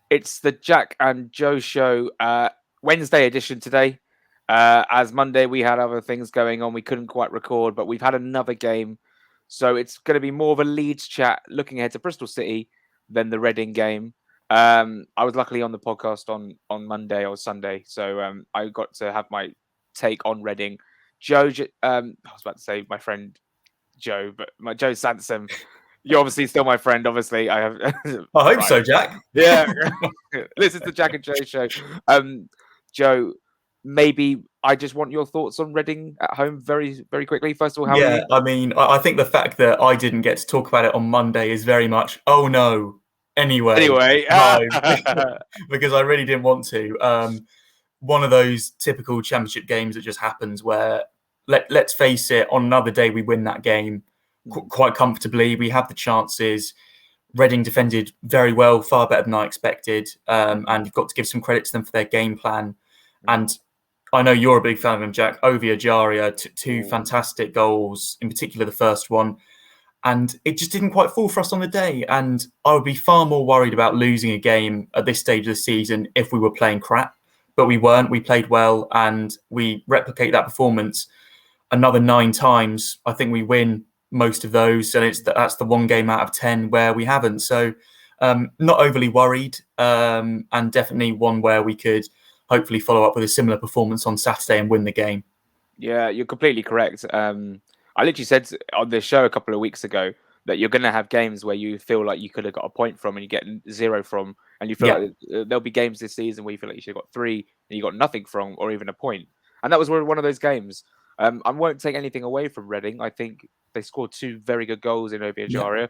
It's the Jack and Joe show, Wednesday edition today. As Monday we had other things going on, we couldn't quite record, but we've had another game, so it's going to be more of a Leeds chat, looking ahead to Bristol City than the Reading game. I was luckily on the podcast on Monday or Sunday, so I got to have my take on Reading. I was about to say my friend Joe, but my Joe Sansom. You're obviously still my friend. Obviously, I have. I hope so, Jack. Yeah, this is the Jack and Joe show. Joe, maybe I just want your thoughts on Reading at home very, very quickly. First of all, how are you? I mean, I think the fact that I didn't get to talk about it on Monday is very much, oh no. Anyway, no, because I really didn't want to. One of those typical championship games that just happens where, let's face it, on another day we win that game quite comfortably. We have the chances. Reading defended very well, far better than I expected. And you've got to give some credit to them for their game plan. And I know you're a big fan of him, Jack. Ovie Ejaria, two fantastic goals, in particular the first one. And it just didn't quite fall for us on the day. And I would be far more worried about losing a game at this stage of the season if we were playing crap. But we weren't. We played well, and we replicate that performance another 9 times. I think we win most of those, and that's the one game out of 10 where we haven't. So not overly worried, and definitely one where we could hopefully follow up with a similar performance on Saturday and win the game. Yeah, you're completely correct. I literally said on this show a couple of weeks ago that you're going to have games where you feel like you could have got a point from and you get 0 from, and you feel like there'll be games this season where you feel like you should have got 3 and you got nothing from, or even a point. And that was one of those games. I won't take anything away from Reading. I think they scored 2 very good goals in Ovie Ejaria,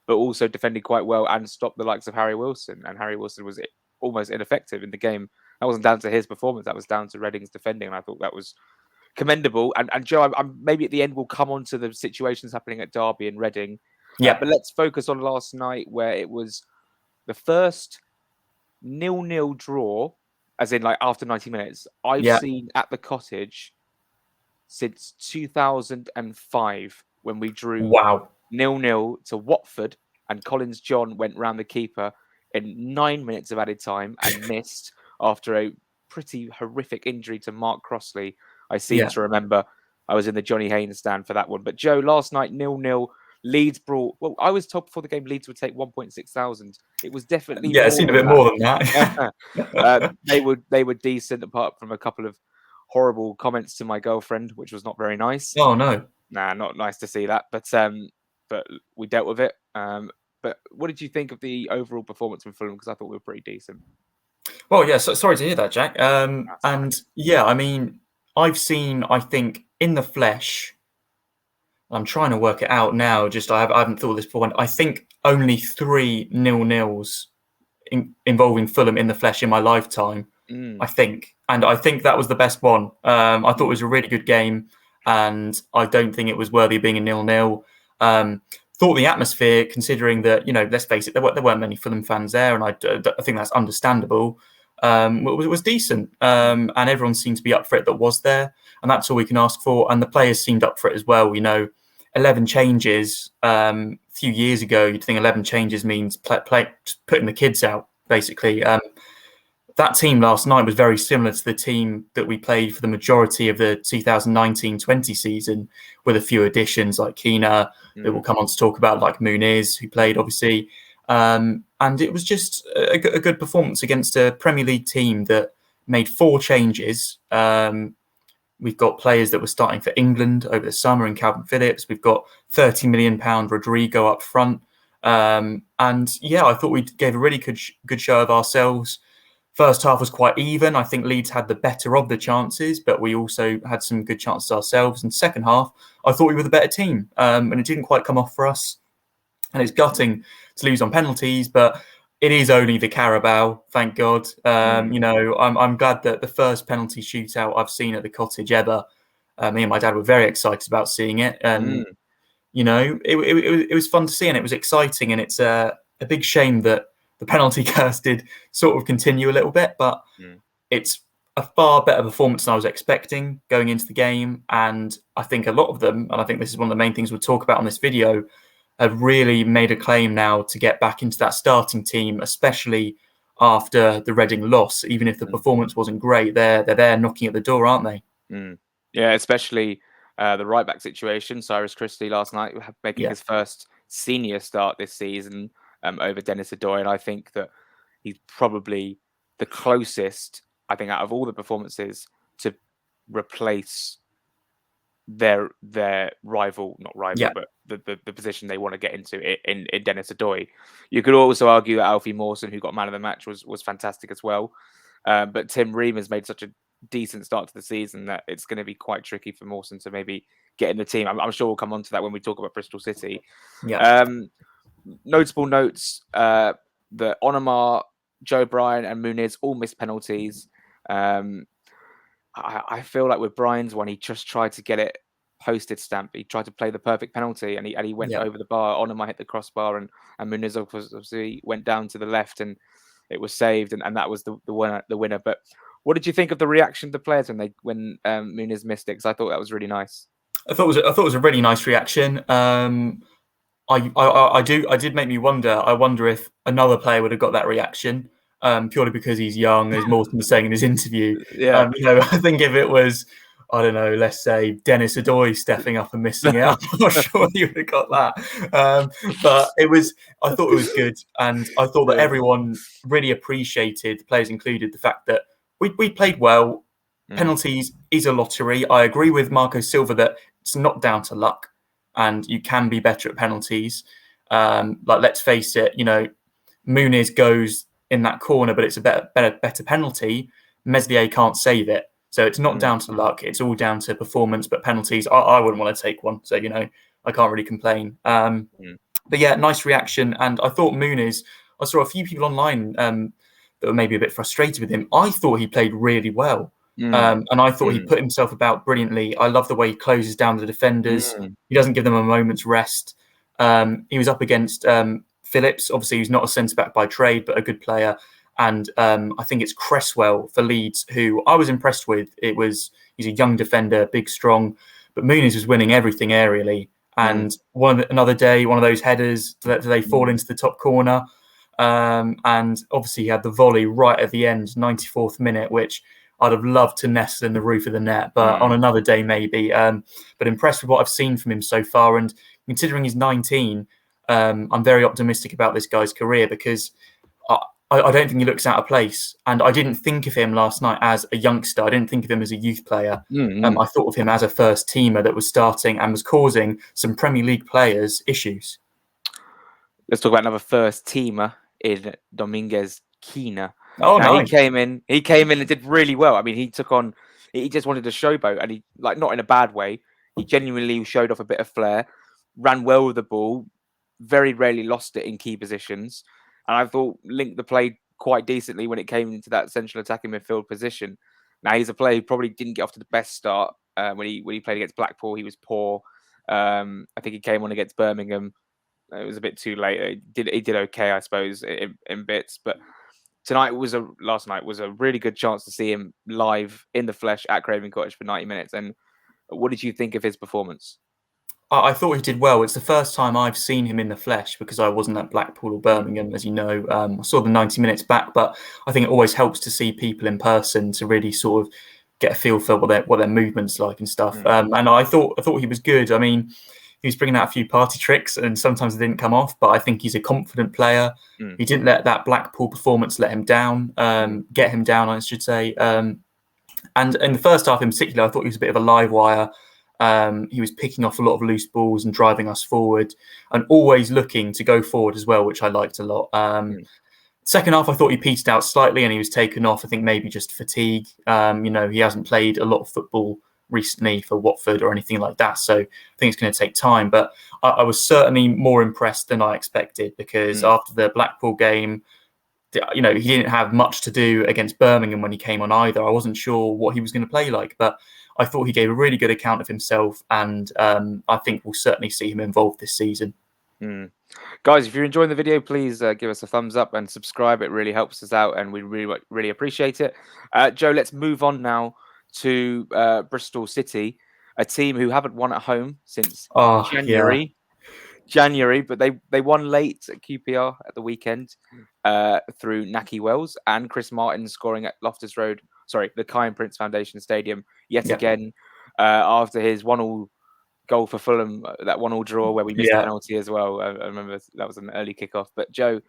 but also defended quite well and stopped the likes of Harry Wilson. And Harry Wilson was almost ineffective in the game. That wasn't down to his performance. That was down to Reading's defending. And I thought that was commendable. And Joe, I'm maybe at the end we'll come on to the situations happening at Derby and Reading. But let's focus on last night, where it was the first 0-0 draw, as in like after 90 minutes, I've seen at the Cottage since 2005, when we drew 0-0 to Watford, and Collins John went round the keeper in 9 minutes of added time and missed after a pretty horrific injury to Mark Crossley. I seem to remember. I was in the Johnny Haynes stand for that one. But Joe, last night 0-0. Leeds brought. Well, I was told before the game Leeds would take 1.6 thousand. It was definitely it seemed a bit more than that. They were decent, apart from a couple of horrible comments to my girlfriend, which was not very nice. Oh no, not nice to see that. But we dealt with it. But what did you think of the overall performance from Fulham? Because I thought we were pretty decent. Well, yeah. So, sorry to hear that, Jack. I mean, I've seen, I think, in the flesh. I'm trying to work it out now. I haven't thought this before. I think only 3 0-0s involving Fulham in the flesh in my lifetime. I think, and I think that was the best one. I thought it was a really good game, and I don't think it was worthy of being a 0-0. Thought the atmosphere, considering that, let's face it, there weren't many Fulham fans there, and I think that's understandable. Was decent, and everyone seemed to be up for it that was there, and that's all we can ask for. And the players seemed up for it as well. 11 changes. A few years ago, you'd think 11 changes means just putting the kids out, basically. That team last night was very similar to the team that we played for the majority of the 2019-20 season, with a few additions like Keena, that we'll come on to talk about, like Muniz, who played, obviously. And it was just a good performance against a Premier League team that made 4 changes. We've got players that were starting for England over the summer in Calvin Phillips. We've got £30 million Rodrigo up front. I thought we gave a really good show of ourselves. First half was quite even. I think Leeds had the better of the chances, but we also had some good chances ourselves. And second half, I thought we were the better team, and it didn't quite come off for us. And it's gutting to lose on penalties, but it is only the Carabao, thank God. I'm glad that the first penalty shootout I've seen at the Cottage ever, me and my dad were very excited about seeing it. And, it was fun to see, and it was exciting. And it's a big shame that the penalty curse did sort of continue a little bit, but it's a far better performance than I was expecting going into the game. And I think a lot of them, and I think this is one of the main things we'll talk about on this video, have really made a claim now to get back into that starting team, especially after the Reading loss. Even if the performance wasn't great, they're there knocking at the door, aren't they? Yeah, especially the right back situation. Cyrus Christie last night making his first senior start this season over Dennis Adoy, and I think that he's probably the closest, I think, out of all the performances to replace their rival, not rival, but the position they want to get into in Dennis Adoy. You could also argue that Alfie Mawson, who got man of the match, was fantastic as well. But Tim Ream has made such a decent start to the season that it's going to be quite tricky for Mawson to maybe get in the team. I'm sure we'll come on to that when we talk about Bristol City. Notable notes that Onomar, Joe Bryan and Muniz all missed penalties. I feel like with Brian's one, he just tried to get it posted stamp. He tried to play the perfect penalty, and he went over the bar. Onomar hit the crossbar, and Muniz obviously went down to the left, and it was saved, and that was the winner. But what did you think of the reaction of the players when Muniz missed it? Because I thought that was really nice. I thought it was a really nice reaction. Did make me wonder. I wonder if another player would have got that reaction. Purely because he's young, as Mawson was saying in his interview. Yeah. I think if it was, I don't know, let's say Dennis Adoy stepping up and missing it, I'm not sure he would have got that. But I thought it was good, and I thought that everyone really appreciated, players included, the fact that we played well. Penalties is a lottery. I agree with Marco Silva that it's not down to luck, and you can be better at penalties. Let's face it, Muniz goes in that corner, but it's a better penalty. Meslier can't save it, so it's not down to luck. It's all down to performance. But penalties, I wouldn't want to take one, so I can't really complain. But yeah, nice reaction, and I thought Muniz. I saw a few people online that were maybe a bit frustrated with him. I thought he played really well, and I thought he put himself about brilliantly. I love the way he closes down the defenders. He doesn't give them a moment's rest. He was up against Phillips, obviously, he's not a centre-back by trade, but a good player. And I think it's Cresswell for Leeds, who I was impressed with. He's a young defender, big, strong, but Muniz was winning everything aerially. And another day, one of those headers, do they fall into the top corner? And obviously he had the volley right at the end, 94th minute, which I'd have loved to nestle in the roof of the net, but on another day maybe. But impressed with what I've seen from him so far. And considering he's 19, I'm very optimistic about this guy's career, because I don't think he looks out of place. And I didn't think of him last night as a youngster. I didn't think of him as a youth player. I thought of him as a first teamer that was starting and was causing some Premier League players issues. Let's talk about another first teamer in Dominguez Quina. Oh, nice. He came in and did really well. I mean, he just wanted to showboat, and he, not in a bad way. He genuinely showed off a bit of flair, ran well with the ball, very rarely lost it in key positions. And I thought linked the play quite decently when it came into that central attacking midfield position. Now, he's a player who probably didn't get off to the best start when he played against Blackpool. He was poor. I think he came on against Birmingham. It was a bit too late. He did okay, I suppose, in bits. But last night was a really good chance to see him live in the flesh at Craven Cottage for 90 minutes. And what did you think of his performance? I thought he did well. It's the first time I've seen him in the flesh, because I wasn't at Blackpool or Birmingham, as you know. I saw the 90 minutes back, but I think it always helps to see people in person to really sort of get a feel for what their movements like and stuff. And I thought he was good. I mean, he was bringing out a few party tricks, and sometimes they didn't come off. But I think he's a confident player. He didn't let that Blackpool performance let him down, get him down, I should say. And in the first half in particular, I thought he was a bit of a live wire. He was picking off a lot of loose balls and driving us forward, and always looking to go forward as well, which I liked a lot. Second half, I thought he petered out slightly and he was taken off. I think maybe just fatigue. He hasn't played a lot of football recently for Watford or anything like that, so I think it's going to take time. But I was certainly more impressed than I expected, because after the Blackpool game, he didn't have much to do against Birmingham when he came on either. I wasn't sure what he was going to play like, but I thought he gave a really good account of himself, and I think we'll certainly see him involved this season. Guys, if you're enjoying the video, please give us a thumbs up and subscribe. It really helps us out, and we really, really appreciate it. Joe, let's move on now to Bristol City, a team who haven't won at home since January. January, but they won late at QPR at the weekend through Naki Wells and Chris Martin scoring at the Kyan Prince Foundation Stadium yet again after his 1-1 goal for Fulham, that 1-1 draw where we missed a penalty as well. I remember that was an early kickoff. But Joe,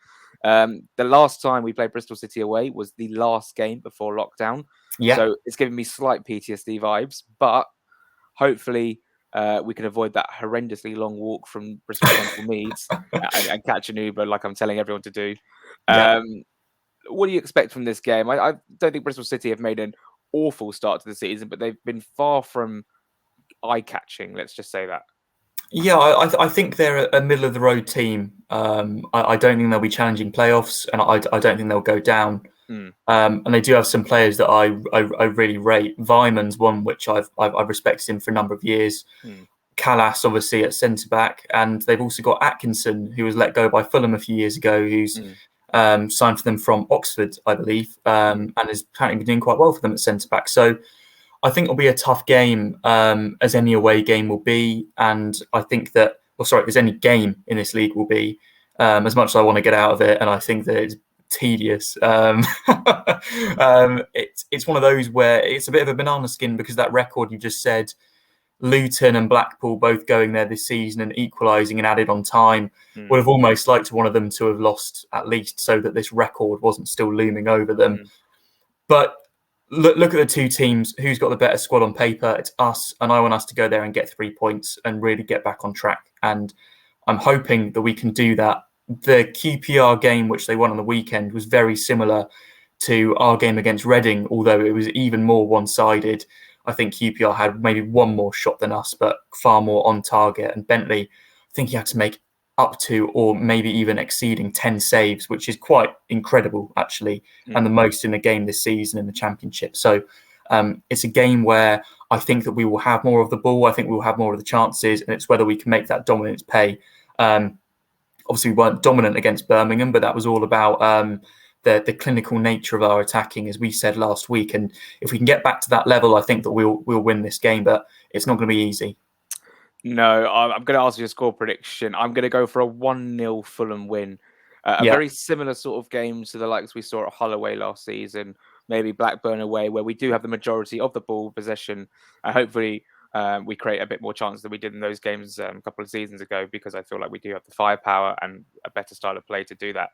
the last time we played Bristol City away was the last game before lockdown. So it's giving me slight PTSD vibes, but hopefully we can avoid that horrendously long walk from Bristol Central Meads and catch an Uber like I'm telling everyone to do. What do you expect from this game? I don't think Bristol City have made an awful start to the season, but they've been far from eye-catching. Let's just say that. Yeah, I think they're a middle-of-the-road team. I don't think they'll be challenging playoffs, and I don't think they'll go down. And they do have some players that I really rate. Weiman's one which I've respected him for a number of years. Callas obviously at centre back, and they've also got Atkinson, who was let go by Fulham a few years ago, who's signed for them from Oxford, I believe, and is apparently been doing quite well for them at centre back. So I think it'll be a tough game, as any away game will be, and I think that, as any game in this league will be. As much as I want to get out of it, and I think that it's tedious. It's one of those where it's a bit of a banana skin because that record you just said, Luton and Blackpool both going there this season and equalising and added on time, would have almost liked one of them to have lost at least so that this record wasn't still looming over them. But look at the two teams. Who's got the better squad on paper? It's us, and I want us to go there and get 3 points and really get back on track. And I'm hoping that we can do that. The QPR game, which they won on the weekend, was very similar to our game against Reading, although it was even more one-sided. I think QPR had maybe one more shot than us, but far more on target. And Bentley, I think he had to make up to or maybe even exceeding 10 saves, which is quite incredible, actually, and the most in a game this season in the Championship. So it's a game where I think that we will have more of the ball. I think we will have more of the chances, and it's whether we can make that dominance pay. Obviously, we weren't dominant against Birmingham, but that was all about the clinical nature of our attacking, as we said last week. And if we can get back to that level, I think that we'll win this game, but it's not going to be easy. No, I'm going to ask you a score prediction. I'm going to go for a 1-0 Fulham win. A very similar sort of game to the likes we saw at Holloway last season, maybe Blackburn away, where we do have the majority of the ball possession. And hopefully we create a bit more chance than we did in those games a couple of seasons ago, because I feel like we do have the firepower and a better style of play to do that.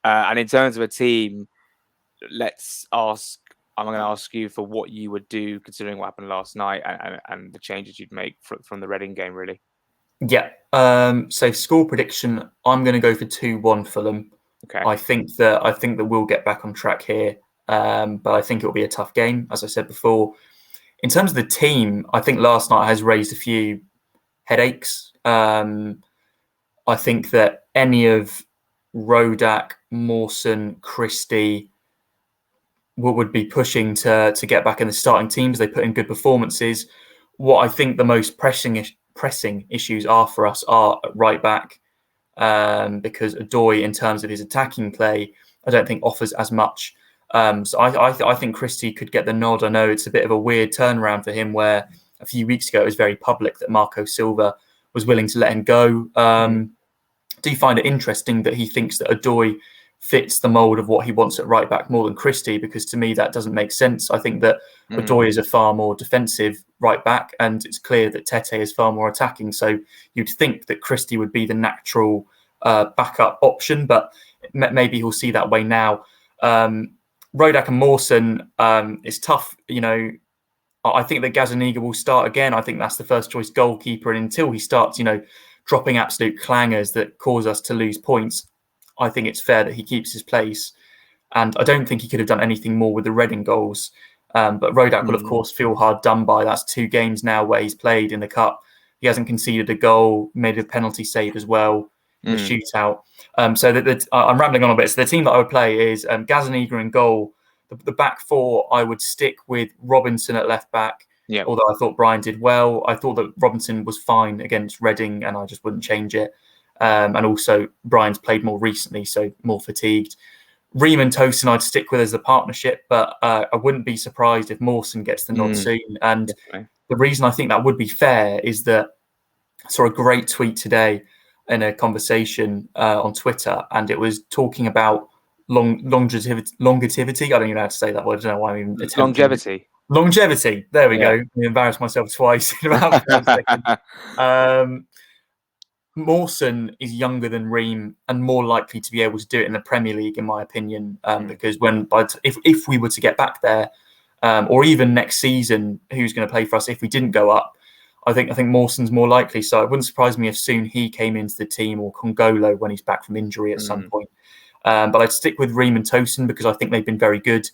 And in terms of a team, I'm going to ask you for what you would do considering what happened last night and the changes you'd make from the Reading game, really. Yeah. So score prediction, I'm going to go for 2-1 Fulham. Okay. I think that we'll get back on track here, but I think it'll be a tough game, as I said before. In terms of the team, I think last night has raised a few headaches. I think that any of Rodak, Mawson, Christie would be pushing to get back in the starting teams. They put in good performances. What I think the most pressing issues are for us are at right back, because Odoi, in terms of his attacking play, I don't think offers as much. So I think Christie could get the nod. I know it's a bit of a weird turnaround for him, where a few weeks ago it was very public that Marco Silva was willing to let him go. Do you find it interesting that he thinks that Odoi fits the mould of what he wants at right back more than Christie? Because to me, that doesn't make sense. I think that Odoi is a far more defensive right back, and it's clear that Tete is far more attacking. So you'd think that Christie would be the natural backup option, but maybe he'll see that way now. Rodak and Mawson, it's tough. I think that Gazaniga will start again. I think that's the first choice goalkeeper, and until he starts, dropping absolute clangers that cause us to lose points, I think it's fair that he keeps his place. And I don't think he could have done anything more with the Reading goals. But Rodak will, of course, feel hard done by. That's 2 games now where he's played in the Cup. He hasn't conceded a goal, made a penalty save as well, in the shootout. I'm rambling on a bit. So the team that I would play is Gazaniga in goal. The back 4, I would stick with Robinson at left back. Yeah. Although I thought Brian did well. I thought that Robinson was fine against Reading, and I just wouldn't change it. And also, Brian's played more recently, so more fatigued. Ream and Tosin I'd stick with as the partnership, but I wouldn't be surprised if Mawson gets the nod soon. And the reason I think that would be fair is that I saw a great tweet today. in a conversation on Twitter, and it was talking about longevity. I don't even know how to say that word. I don't know why I'm even attempting. Longevity. There we go. I embarrassed myself twice in about 5 seconds. Mawson is younger than Ream and more likely to be able to do it in the Premier League, in my opinion, because if we were to get back there, or even next season, who's going to play for us if we didn't go up? I think Mawson's more likely. So it wouldn't surprise me if soon he came into the team, or Congolo when he's back from injury at some point. But I'd stick with Ream and Tosin because I think they've been very good.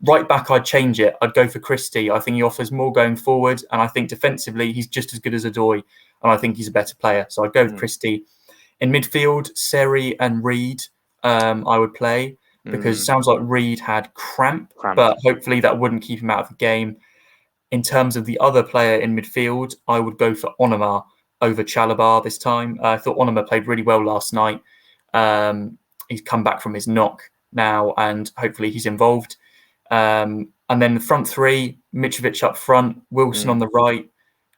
Right back, I'd change it. I'd go for Christie. I think he offers more going forward, and I think defensively he's just as good as Odoi, and I think he's a better player. So I'd go with Christie. In midfield, Seri and Reed, I would play because it sounds like Reed had cramp, but hopefully that wouldn't keep him out of the game. In terms of the other player in midfield, I would go for Onoma over Chalobah this time. I thought Onoma played really well last night. He's come back from his knock now, and hopefully he's involved. And then the front three, Mitrovic up front, Wilson on the right,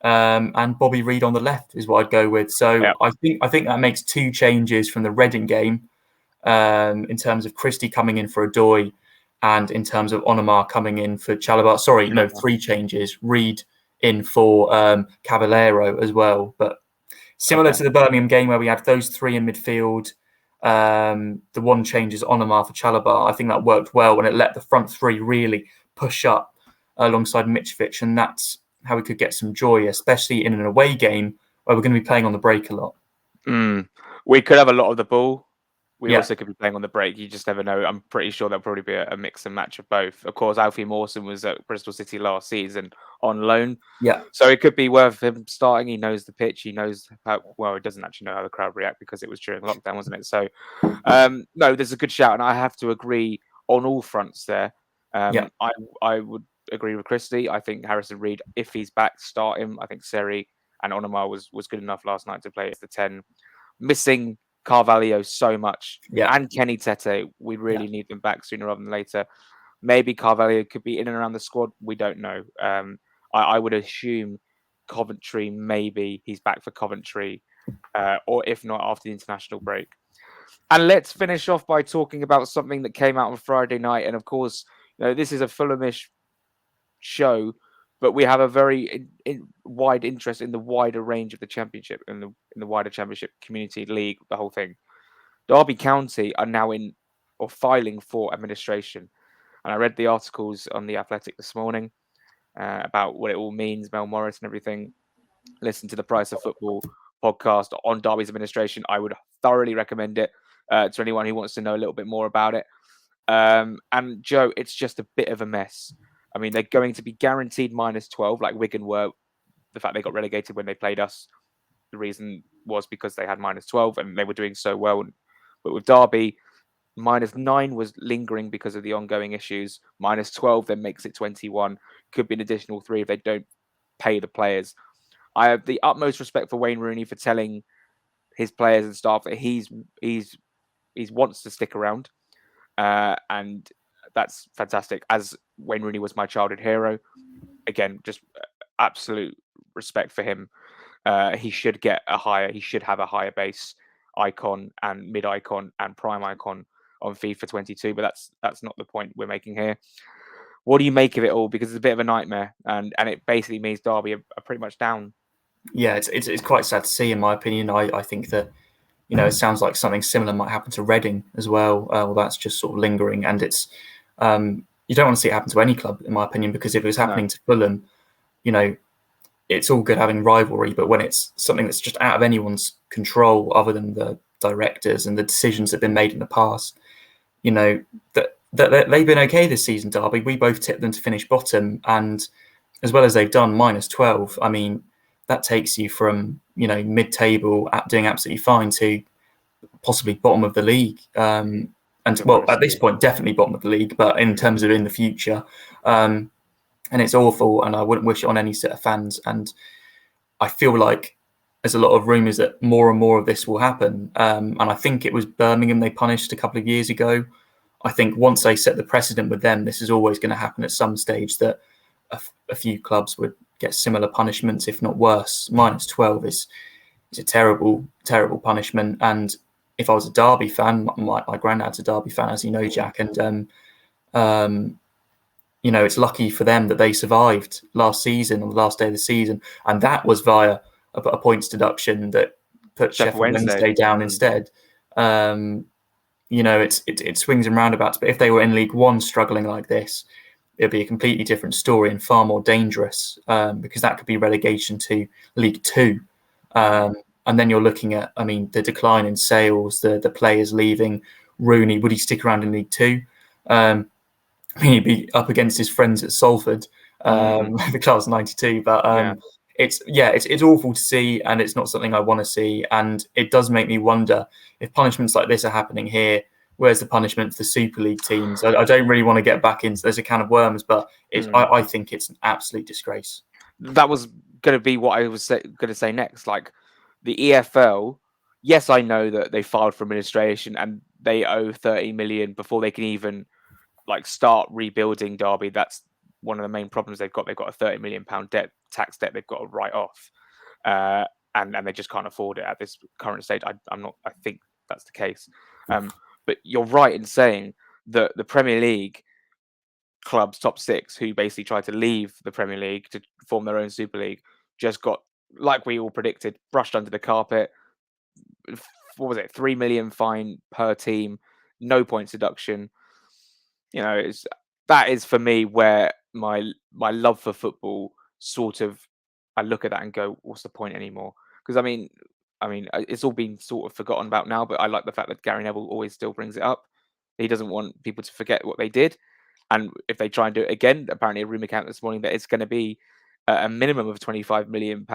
and Bobby Reed on the left is what I'd go with. So I think that makes 2 changes from the Reading game, in terms of Christie coming in for Odoi, and in terms of Onoma coming in for Chalobah. Sorry, no, 3 changes. Reed in for Caballero as well. But similar to the Birmingham game where we had those 3 in midfield, the 1 change is Onoma for Chalobah. I think that worked well when it let the front 3 really push up alongside Mitrovic, and that's how we could get some joy, especially in an away game where we're going to be playing on the break a lot. We could have a lot of the ball. We also could be playing on the break. You just never know. I'm pretty sure there'll probably be a mix and match of both. Of course, Alfie Mawson was at Bristol City last season on loan. So it could be worth him starting. He knows the pitch. He knows how well. He doesn't actually know how the crowd react because it was during lockdown, wasn't it? So no, there's a good shout, and I have to agree on all fronts there. I would agree with Christie. I think Harrison Reed, if he's back, start him. I think Seri and Onoma was good enough last night to play as the 10. Missing Carvalho so much, and Kenny Tete, we really need them back sooner rather than later. Maybe Carvalho could be in and around the squad. We don't know. I would assume Coventry, maybe he's back for Coventry, or if not, after the international break. And let's finish off by talking about something that came out on Friday night. And of course, this is a Fulhamish show, but we have a very wide interest in the wider range of the championship and in the wider championship community league, the whole thing. Derby County are now filing for administration. And I read the articles on The Athletic this morning about what it all means, Mel Morris and everything. Listen to the Price of Football podcast on Derby's administration. I would thoroughly recommend it to anyone who wants to know a little bit more about it. And Joe, it's just a bit of a mess. I mean, they're going to be guaranteed -12, like Wigan were. The fact they got relegated when they played us, the reason was because they had -12 and they were doing so well. But with Derby, -9 was lingering because of the ongoing issues. -12 then makes it 21. Could be an additional 3 if they don't pay the players. I have the utmost respect for Wayne Rooney for telling his players and staff that he wants to stick around, and that's fantastic. As Wayne Rooney was my childhood hero, again, just absolute respect for him. He should have a higher base icon and mid icon and prime icon on FIFA 22, but that's not the point we're making here. What do you make of it all? Because it's a bit of a nightmare, and it basically means Derby are pretty much down. Yeah, it's quite sad to see, in my opinion. I think that it sounds like something similar might happen to Reading as well. Well, that's just sort of lingering, and it's you don't want to see it happen to any club, in my opinion, because if it was happening to Fulham, it's all good having rivalry, but when it's something that's just out of anyone's control other than the directors and the decisions that have been made in the past, that they've been okay this season, Derby. We both tipped them to finish bottom, and as well as they've done, -12. I mean, that takes you from mid-table doing absolutely fine to possibly bottom of the league. And well, at this point, definitely bottom of the league, but in terms of in the future, and it's awful, and I wouldn't wish it on any set of fans. And I feel like there's a lot of rumours that more and more of this will happen. And I think it was Birmingham they punished a couple of years ago. I think once they set the precedent with them, this is always going to happen at some stage, that a few clubs would get similar punishments, if not worse. -12 it's a terrible, terrible punishment. And if I was a Derby fan, my granddad's a Derby fan, as you know, Jack, and it's lucky for them that they survived last season on the last day of the season, and that was via a points deduction that put Sheffield Wednesday down instead. It swings and roundabouts, but if they were in League One struggling like this, it'd be a completely different story and far more dangerous, because that could be relegation to League Two. And then you're looking at, the decline in sales, the players leaving. Rooney, would he stick around in League Two? He'd be up against his friends at Salford, the class '92. But it's awful to see, and it's not something I want to see. And it does make me wonder if punishments like this are happening here. Where's the punishment for the Super League teams? I don't really want to get back into. There's a can of worms, but I think it's an absolute disgrace. That was going to be what I was going to say next. Like the EFL, yes, I know that they filed for administration and they owe 30 million before they can even start rebuilding Derby. That's one of the main problems they've got. They've got a 30 million pound tax debt they've got to write off, and they just can't afford it at this current stage. I think that's the case. But you're right in saying that the Premier League clubs, top six, who basically tried to leave the Premier League to form their own Super League, just got, like we all predicted, brushed under the carpet. What was it? 3 million fine per team, no points deduction. That is for me where my love for football sort of, I look at that and go, what's the point anymore? Because it's all been sort of forgotten about now, but I like the fact that Gary Neville always still brings it up. He doesn't want people to forget what they did. And if they try and do it again, apparently a rumour came out this morning that it's going to be a minimum of £25 million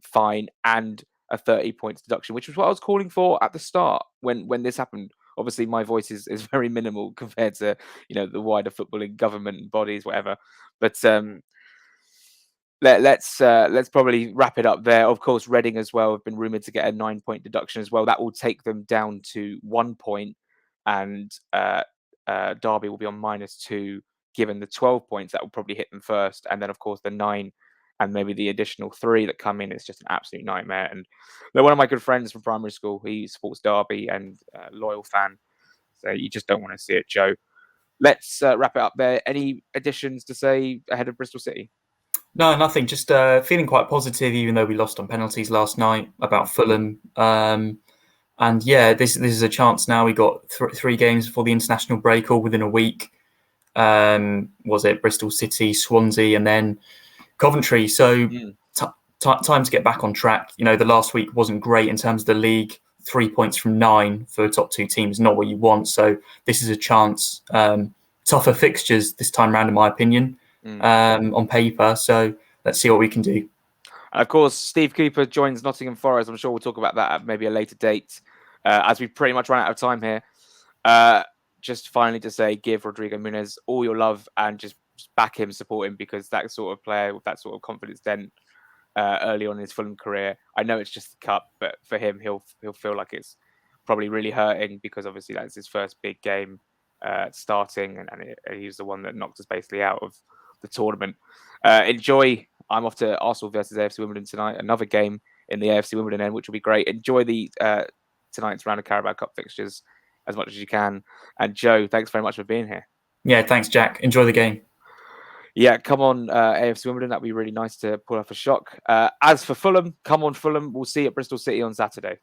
fine and a 30 points deduction, which was what I was calling for at the start when this happened. Obviously, my voice is very minimal compared to the wider footballing government bodies, whatever. But let's probably wrap it up there. Of course, Reading as well have been rumoured to get a 9-point deduction as well. That will take them down to 1 point, and Derby will be on -2, given the 12 points. That will probably hit them first, and then of course the 9 and maybe the additional 3 that come in. It's just an absolute nightmare. And they're one of my good friends from primary school. He supports Derby and loyal fan. So you just don't want to see it, Joe. Let's wrap it up there. Any additions to say ahead of Bristol City? No, nothing. Just feeling quite positive, even though we lost on penalties last night, about Fulham. And yeah, this is a chance now. We got 3 games before the international break, all within a week. Was it Bristol City, Swansea, and then Coventry? So time to get back on track. The last week wasn't great in terms of the league. 3 points from 9 for the top 2 teams, not what you want. So this is a chance. Tougher fixtures this time round, in my opinion, on paper. So let's see what we can do. And of course, Steve Cooper joins Nottingham Forest. I'm sure we'll talk about that at maybe a later date, as we pretty much run out of time here. Just finally to say, give Rodrigo Muniz all your love and just back him, support him, because that sort of player with that sort of confidence then early on in his Fulham career. I know it's just the cup, but for him, he'll feel like it's probably really hurting, because obviously that's his first big game starting, and he's the one that knocked us basically out of the tournament. Enjoy. I'm off to Arsenal versus AFC Wimbledon tonight, another game in the AFC Wimbledon end, which will be great. Enjoy the tonight's round of Carabao Cup fixtures as much as you can. And Joe, thanks very much for being here. Yeah, thanks, Jack. Enjoy the game. Yeah, come on, AFC Wimbledon. That'd be really nice to pull off a shock. As for Fulham, come on, Fulham. We'll see you at Bristol City on Saturday.